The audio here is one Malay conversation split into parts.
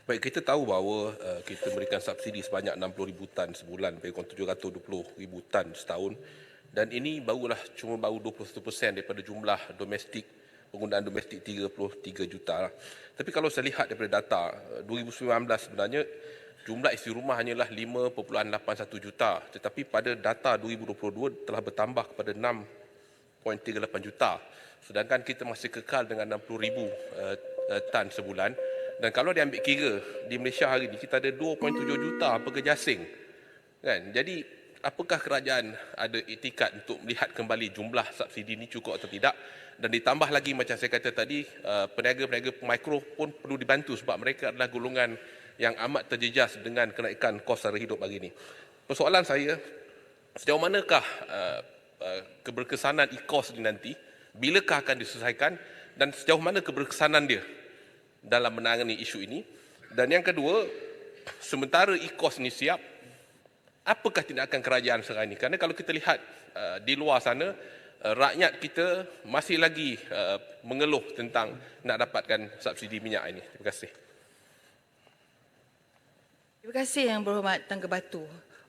Baik, kita tahu bahawa kita memberikan subsidi sebanyak 60,000 tan sebulan, lebih kurang 720,000 tan setahun. Dan ini baru 21% daripada jumlah domestik, penggunaan domestik 33 juta. Tapi kalau saya lihat daripada data 2019 sebenarnya jumlah isi rumah hanyalah 5.81 juta, tetapi pada data 2022 telah bertambah kepada 6.38 juta. Sedangkan kita masih kekal dengan 60,000 tan sebulan. Dan kalau diambil kira di Malaysia hari ini kita ada 2.7 juta pekerja asing. Kan? Jadi apakah kerajaan ada itikat untuk melihat kembali jumlah subsidi ini cukup atau tidak? Dan ditambah lagi macam saya kata tadi, peniaga-peniaga mikro pun perlu dibantu sebab mereka adalah golongan yang amat terjejas dengan kenaikan kos sara hidup hari ini. Persoalan saya, sejauh manakah keberkesanan e-kos ini nanti? Bilakah akan diselesaikan dan sejauh mana keberkesanan dia dalam menangani isu ini? Dan yang kedua, sementara e-kos ini siap, apakah tindakan kerajaan sekarang ini? Kerana kalau kita lihat di luar sana, rakyat kita masih lagi mengeluh tentang nak dapatkan subsidi minyak ini. Terima kasih. Terima kasih Yang Berhormat Tangga Batu.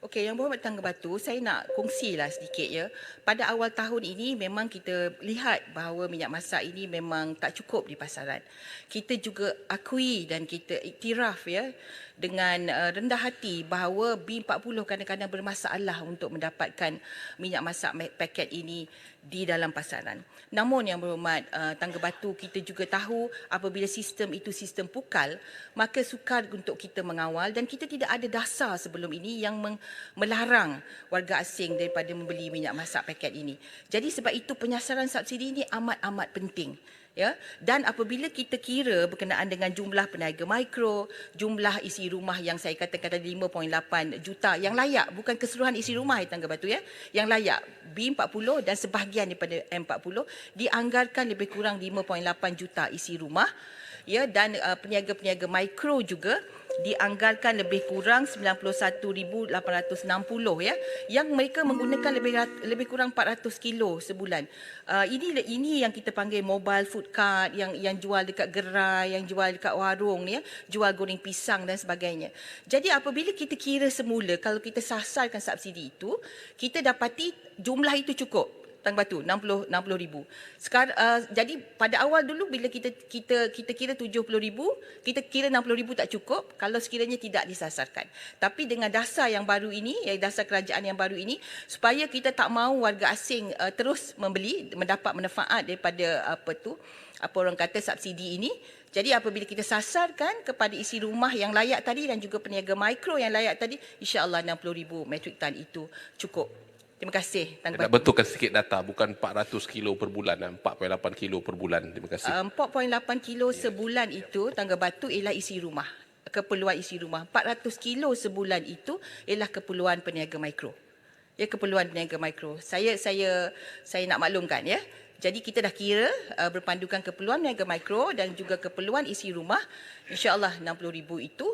Okey, Yang Berhormat Tangga Batu, saya nak kongsilah sedikit ya. Pada awal tahun ini memang kita lihat bahawa minyak masak ini memang tak cukup di pasaran. Kita juga akui dan kita iktiraf ya dengan rendah hati bahawa B40 kadang-kadang bermasalah untuk mendapatkan minyak masak paket ini di dalam pasaran. Namun Yang Berhormat Tangga Batu, kita juga tahu apabila sistem itu sistem pukal, maka sukar untuk kita mengawal dan kita tidak ada dasar sebelum ini yang melarang warga asing daripada membeli minyak masak paket ini. Jadi sebab itu penyasaran subsidi ini amat-amat penting. Ya, dan apabila kita kira berkenaan dengan jumlah peniaga mikro, jumlah isi rumah yang saya katakan tadi 5.8 juta yang layak, bukan keseluruhan isi rumah Tangga Batu ya, yang layak B40 dan sebahagian daripada M40 dianggarkan lebih kurang 5.8 juta isi rumah ya, dan peniaga-peniaga mikro juga dianggarkan lebih kurang 91,860 ya, yang mereka menggunakan lebih kurang 400 kilo sebulan. Ini yang kita panggil mobile food cart, yang jual dekat gerai, yang jual dekat warung ya, jual goreng pisang dan sebagainya. Jadi apabila kita kira semula, kalau kita sasarkan subsidi itu, kita dapati jumlah itu cukup. Tangga Batu 60 ribu. Sekarang jadi pada awal dulu bila kita kira 70 ribu, kita kira 60 ribu tak cukup kalau sekiranya tidak disasarkan. Tapi dengan dasar yang baru ini, dasar kerajaan yang baru ini, supaya kita tak mahu warga asing terus membeli, mendapat manfaat daripada apa orang kata subsidi ini. Jadi apabila kita sasarkan kepada isi rumah yang layak tadi dan juga peniaga mikro yang layak tadi, insya-Allah 60,000 metrik tan itu cukup. Terima kasih. Nak betulkan sedikit data, bukan 400 kilo per bulan, 4.8 kilo per bulan. Terima kasih. 4.8 kilo sebulan itu Tangga Batu ialah isi rumah, keperluan isi rumah. 400 kilo sebulan itu ialah keperluan peniaga mikro. Ya, keperluan peniaga mikro. Saya nak maklumkan ya. Jadi kita dah kira berpandukan keperluan peniaga mikro dan juga keperluan isi rumah, insya-Allah 60,000 itu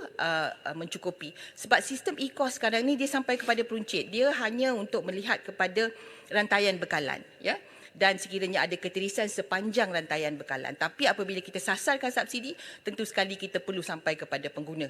mencukupi. Sebab sistem e-kos sekarang ni dia sampai kepada peruncit. Dia hanya untuk melihat kepada rantaian bekalan ya. Dan sekiranya ada ketirisan sepanjang rantaian bekalan. Tapi apabila kita sasarkan subsidi, tentu sekali kita perlu sampai kepada pengguna.